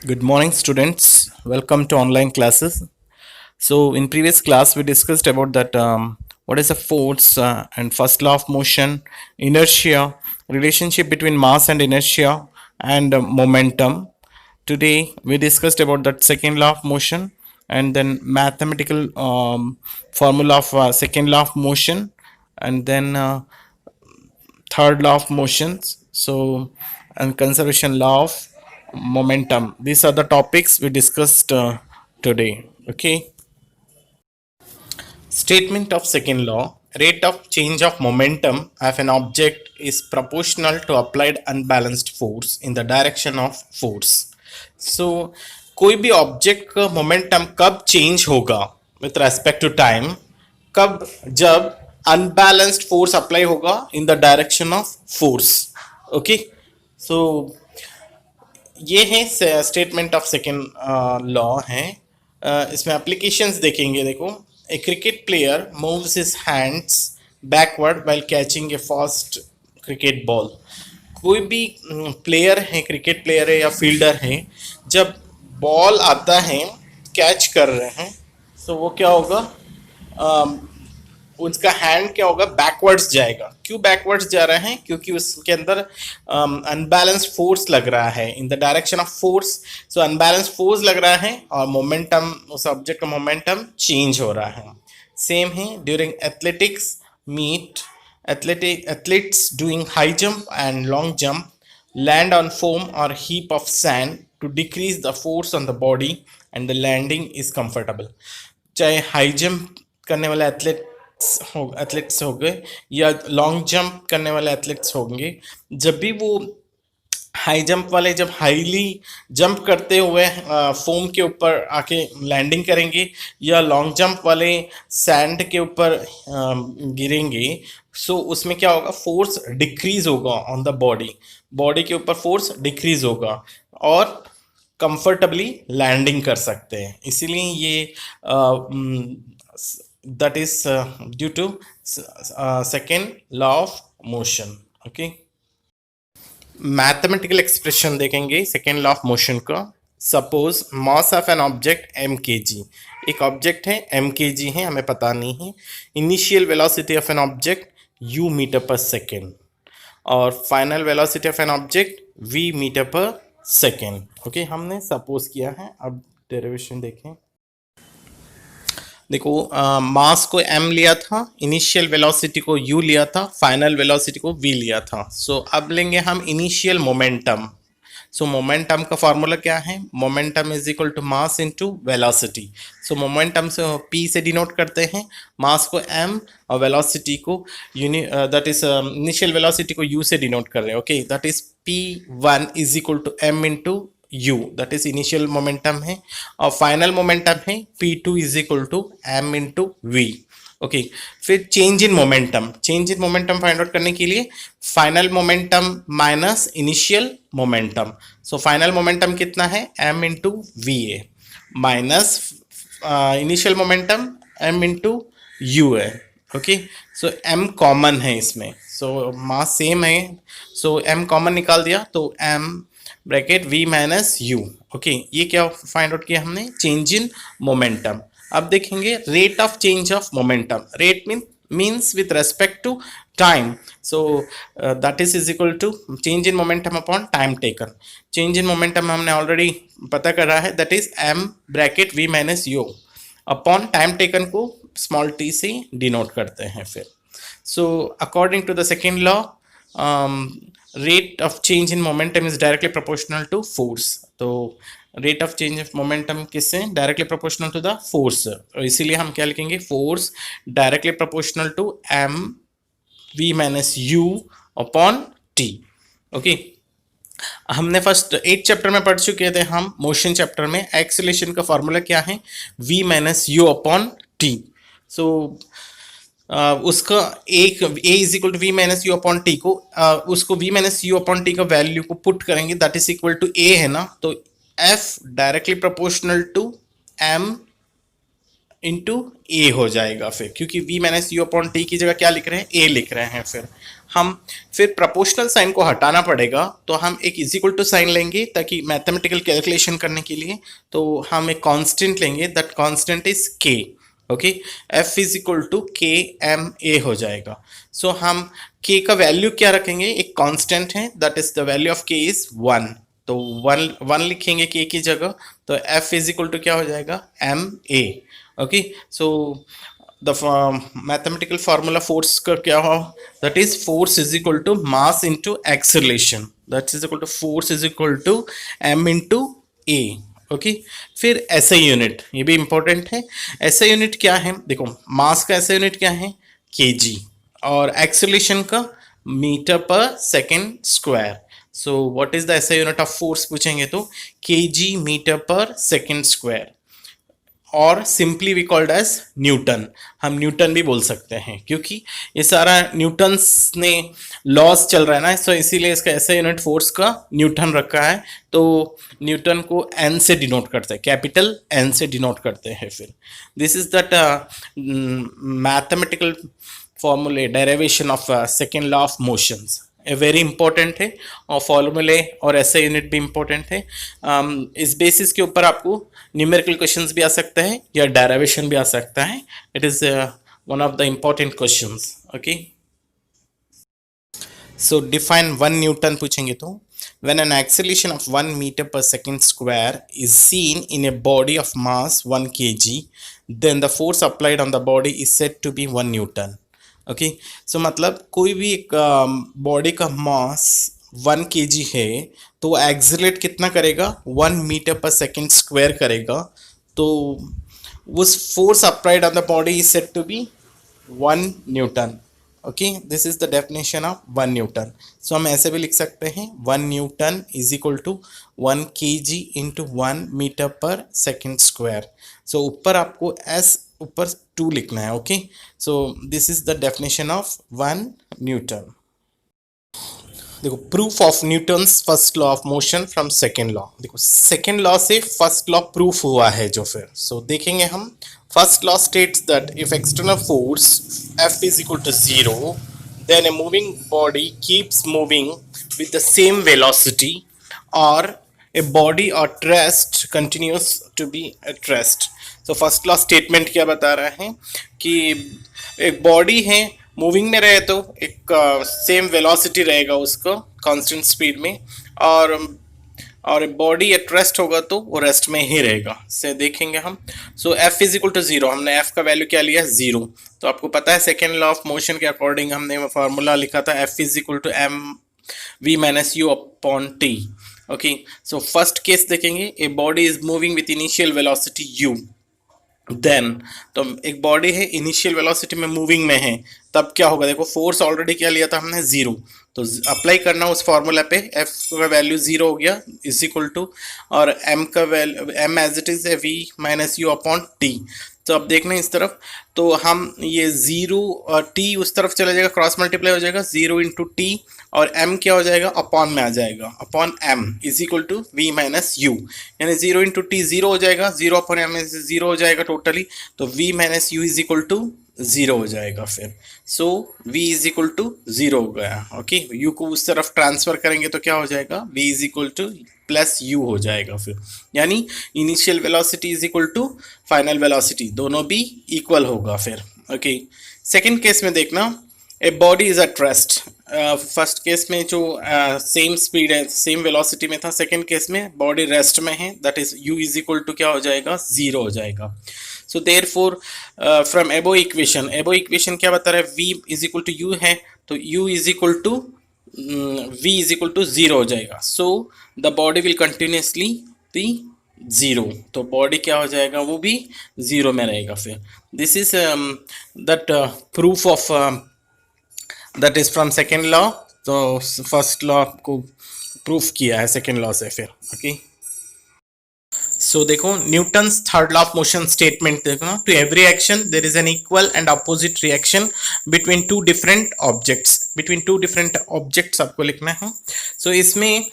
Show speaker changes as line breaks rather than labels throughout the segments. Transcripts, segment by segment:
Good morning, students. Welcome to online classes. So, in previous class, we discussed about that what is the force and first law of motion, inertia, relationship between mass and inertia, and momentum. Today, we discussed about that second law of motion and then mathematical formula of second law of motion, and then third law of motions, so and conservation law of momentum. These are the topics we discussed today. Okay. Statement of second law: rate of change of momentum of an object is proportional to applied unbalanced force in the direction of force. So कोई भी object का momentum कब change होगा with respect to time, कब, जब unbalanced force apply होगा in the direction of force. Okay. So ये है स्टेटमेंट ऑफ सेकेंड लॉ है. इसमें एप्लीकेशंस देखेंगे. देखो, a cricket player moves his hands backward while catching a fast cricket ball. कोई भी प्लेयर है, क्रिकेट प्लेयर है या फील्डर है, जब बॉल आता है, कैच कर रहे हैं, तो वो क्या होगा, उसका हैंड क्या होगा, बैकवर्ड्स जाएगा. क्यों बैकवर्ड्स जा रहा है? क्योंकि उसके अंदर अनबैलेंस्ड फोर्स लग रहा है इन the direction of force. So unbalanced force लग रहा है और मोमेंटम, उस ऑब्जेक्ट का मोमेंटम चेंज हो रहा है. सेम है during athletics meet. Athletes doing high jump and long jump land on foam or heap of sand to decrease the force on the body and the landing is comfortable. चाहे high jump करने वाले athletes हो गए या long jump करने वाले athletes होंगे, जब भी वो हाई जंप वाले जब हाईली जंप करते हुए फोम के ऊपर आके लैंडिंग करेंगे या लॉन्ग जंप वाले सैंड के ऊपर गिरेंगे, सो उसमें क्या होगा, फोर्स डिक्रीज होगा ऑन द बॉडी के ऊपर फोर्स डिक्रीज होगा और कंफर्टेबली लैंडिंग कर सकते हैं. इसीलिए ये that is due to second law of motion. Okay. Mathematical expression देखेंगे सेकेंड लॉ ऑफ मोशन का. Suppose mass of an object M K G. एक ऑब्जेक्ट है, एम के जी है, हमें पता नहीं है. Initial velocity of an object U metre per second और final velocity of an object V metre per second. Okay, हमने सपोज किया है. अब डेरिवेशन देखें. देखो, मास को m लिया था, इनिशियल वेलोसिटी को u लिया था, फाइनल वेलोसिटी को v लिया था. सो अब लेंगे हम इनिशियल मोमेंटम. सो मोमेंटम का फॉर्मूला क्या है? Momentum is equal to mass into velocity. So momentum से p से डिनोट करते हैं, मास को m और वेलोसिटी को दैट इज इनिशियल वेलोसिटी को u से डिनोट कर रहे हैं. Okay, that is p1 is equal to m into u, that is initial momentum है, और फाइनल मोमेंटम है p2 is equal to m into v. Okay. फिर change in momentum find out करने के लिए final momentum minus initial momentum. So final momentum कितना है? m into V A minus initial momentum m into you है. Okay. सो m common है इसमें, सो mass same है, सो m कॉमन निकाल दिया तो m bracket v minus U. Okay, ये क्या फाइंड आउट किया हमने? Change in momentum. अब देखेंगे rate of change of momentum. Rate means with respect to time. So that is equal to change in momentum upon time taken. Change in momentum हमने already पता कर रहा है, that is m bracket v minus you upon time taken को small t से denote करते हैं. फिर so according to the second law, rate of change in momentum is directly proportional to force. तो rate of change of momentum किससे? directly proportional to the force. और इसीलिए हम क्या लिखेंगे? force directly proportional to m v minus u upon t. Okay. हमने first 8 chapter में पढ़ चुके थे हम. मोशन चैप्टर में एक्सेलरेशन का फॉर्मूला क्या है? v minus you upon t. So उसका एक a is equal to v minus you upon t को उसको v minus you upon t का वैल्यू को पुट करेंगे, that is equal to a है ना, तो f directly proportional to m into a हो जाएगा फिर, क्योंकि v minus you upon T की जगह क्या लिख रहे हैं, a लिख रहे हैं। फिर प्रोपोर्शनल साइन को हटाना पड़ेगा, तो हम एक इज इक्वल टू साइन लेंगे ताकि मैथमेटिकल कैलकुलेशन करने के लिए। तो हम एक कांस्टेंट लेंगे, that constant is k। Okay, f is equal to K M A हो जाएगा। सो हम k का वैल्यू क्या रखेंगे, एक कांस्टेंट है, that is the value of k is 1। तो 1 लिखेंगे k की जगह, तो f इज इक्वल टू क्या हो जाएगा, M A. Okay, so the mathematical formula force का क्या हो, that is force is equal to mass into acceleration, that is equal to force is equal to m into a। Okay, फिर SI unit, ये भी important है। SI unit क्या है, देखो मास का एसआई यूनिट क्या है, केजी, और एक्सेलरेशन का metre per second square. So what is the SI unit of force पूछेंगे तो K G metre per second square, और simply we called as Newton. हम न्यूटन भी बोल सकते हैं क्योंकि ये सारा न्यूटन्स ने लॉस चल रहा है ना, सो इसीलिए इसका ऐसा यूनिट फोर्स का न्यूटन रखा है। तो न्यूटन को एन से डिनोट करते हैं, कैपिटल एन से डिनोट करते हैं। फिर दिस इज दैट मैथमेटिकल फॉर्मूले derivation of second law of motions, very important है। और फॉर्मूले और ऐसे यूनिट भी इंपॉर्टेंट है। इस बेसिस के ऊपर आपको न्यूमेरिकल क्वेश्चंस भी आ सकता है या डेरिवेशन भी आ सकता है। It is one of the important questions. Okay, so define 1 Newton पूछेंगे तो when an acceleration of 1 meter per second square is seen in a body of mass 1 kg, then the force applied on the body is said to be 1 newton। Okay, सो मतलब कोई भी एक body का मास 1 kg है तो वो accelerate कितना करेगा, 1 मीटर पर सेकेंड स्क्वायर करेगा। तो उस force applied on the body is said to be 1 newton. Okay, this is the definition of 1 newton. So हम ऐसे भी लिख सकते हैं 1 newton is equal to 1 kg into 1 metre per second square. So ऊपर आपको एस ऊपर 2 लिखना है। Okay, so this is the definition of 1 newton. देखो proof of Newton's first law of motion from second law. देखो सेकेंड लॉ से first law proof हुआ है जो फिर सो देखेंगे हम। First law states that if external force F is equal to 0, then a moving body keeps moving with the same velocity, or a body at rest continues to be at rest। So first law statement क्या बता रहा है कि एक body है moving में रहे तो एक सेम वेलोसिटी रहेगा उसको कांस्टेंट स्पीड में, और बॉडी एट रेस्ट होगा तो वो रेस्ट में ही रहेगा। से देखेंगे हम। सो एफ इज इक्वल टू 0, हमने एफ का वैल्यू क्या लिया, 0। तो आपको पता है सेकेंड लॉ ऑफ मोशन के अकॉर्डिंग हमने फार्मूला लिखा था f is equal to m v minus you upon t. Okay, so first case देखेंगे, a body is moving with initial velocity u, then तो एक बॉडी है इनिशियल वेलोसिटी में moving में है, तब क्या होगा, देखो फोर्स ऑलरेडी क्या लिया था हमने, 0। तो अप्लाई करना उस फॉर्मूला पे, एफ का वैल्यू 0 हो गया इज इक्वल टू, और एम का value m as it is है v minus you upon t. तो अब देखना इस तरफ, तो हम ये 0 और टी उस तरफ चला जाएगा, क्रॉस मल्टीप्लाई हो जाएगा 0 इंटू टी, और m क्या हो जाएगा, अपॉन में आ जाएगा, upon m is equal to v minus U, यानी 0 इंटू टी 0 हो जाएगा, 0 अपॉन m 0 हो जाएगा टोटली, तो v minus U is equal to 0 हो जाएगा फिर। So v is equal to 0 हो गया। ओके, u को उस तरफ ट्रांसफर करेंगे तो क्या हो जाएगा, v is equal to plus u हो जाएगा फिर, यानी initial velocity is equal to final velocity, दोनों भी इक्वल होगा फिर। ओके, सेकेंड केस में देखना, a body is at rest. First case में जो सेम स्पीड है, सेम वेलोसिटी में था, सेकेंड केस में बॉडी रेस्ट में है, that is u is equal to क्या हो जाएगा, 0 हो जाएगा। So therefore from above equation क्या बता रहा है, v is equal to u है, तो u is equal to v is equal to 0 हो जाएगा। So the body will continuously B 0, तो बॉडी क्या हो जाएगा, वो भी 0 में रहेगा फिर। This is that proof of that is from second law. तो फर्स्ट लॉ को प्रूफ किया है सेकेंड लॉ से फिर। ओके, सो देखो Newton's third law of motion statement देखो, to every action there is an equal and opposite reaction between two different objects, between two different objects आपको लिखना है। सो इसमें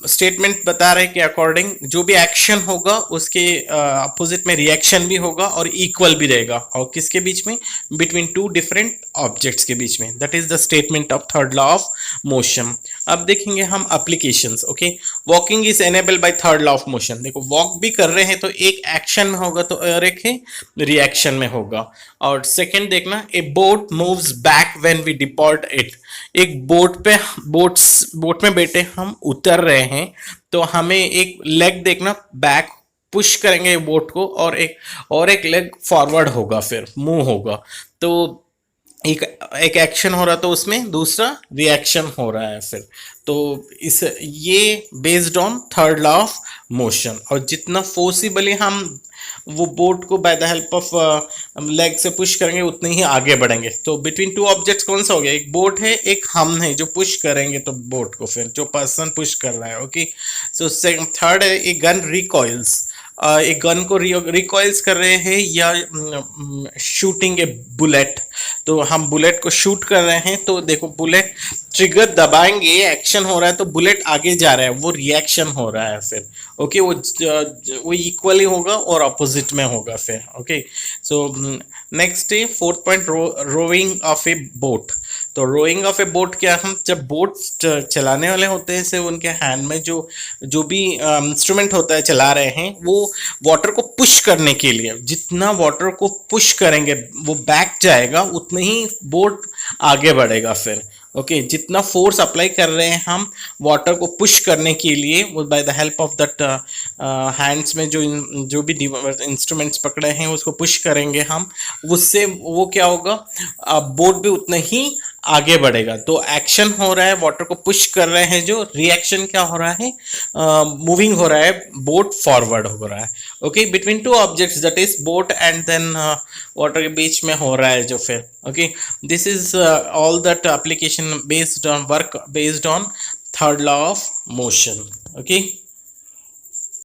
स्टेटमेंट बता रहे हैं कि अकॉर्डिंग जो भी एक्शन होगा उसके अपोजिट में रिएक्शन भी होगा और इक्वल भी रहेगा, और किसके बीच में, बिटवीन टू डिफरेंट ऑब्जेक्ट्स के बीच में। That is the statement of third law of motion. अब देखेंगे हम applications. Okay, walking is enabled by third law of motion. देखो वॉक भी कर रहे हैं तो एक एक्शन में होगा तो और एक है रिएक्शन में होगा। और सेकंड देखना, a boat moves back when we deport it. एक बोट में बैठे हम उतर रहे हैं तो हमें एक लेग देखना बैक पुश करेंगे बोट को, और एक लेग फॉरवर्ड होगा, फिर मूव होगा। तो एक एक्शन हो रहा तो उसमें दूसरा रिएक्शन हो रहा है फिर। तो ये based on third law of motion. और जितना फोर्सिबली हम वो बोट को by the help of leg से पुश करेंगे उतने ही आगे बढ़ेंगे। तो बिटवीन टू ऑब्जेक्ट्स कौन सा हो गया, एक बोट है एक हम है जो पुश करेंगे तो बोट को, फिर जो पर्सन पुश कर रहा है। ओके, सो थर्ड है एक गन रिकॉइल्स। एक गन को रिकॉइल्स कर रहे हैं या शूटिंग ए बुलेट, तो हम बुलेट को शूट कर रहे हैं तो देखो बुलेट ट्रिगर दबाएंगे, एक्शन हो रहा है तो बुलेट आगे जा रहा है, वो रिएक्शन हो रहा है फिर। ओके, वो इक्वली होगा और अपोजिट में होगा फिर। ओके, सो नेक्स्ट है fourth point, rowing of a boat. तो रोइंग ऑफ ए बोट क्या, हम जब बोट चलाने वाले होते हैं से उनके हैंड में जो भी इंस्ट्रूमेंट होता है चला रहे हैं, वो वाटर को पुश करने के लिए, जितना वाटर को पुश करेंगे वो बैक जाएगा उतने ही बोट आगे बढ़ेगा फिर। ओके, जितना फोर्स अप्लाई कर रहे हैं हम वाटर को पुश करने के लिए, वो by the help of that hands में जो भी इंस्ट्रूमेंट्स पकड़े हैं उसको पुश करेंगे हम, उससे वो क्या होगा, बोट भी उतना ही आगे बढ़ेगा। तो एक्शन हो रहा है, वाटर को पुश कर रहे हैं, जो रिएक्शन क्या हो रहा है, मूविंग हो रहा है, बोट फॉरवर्ड हो रहा है। Okay, between two objects that is boat and then water के बीच में हो रहा है जो फिर। Okay, this is all that application based on work based on third law of motion. Okay.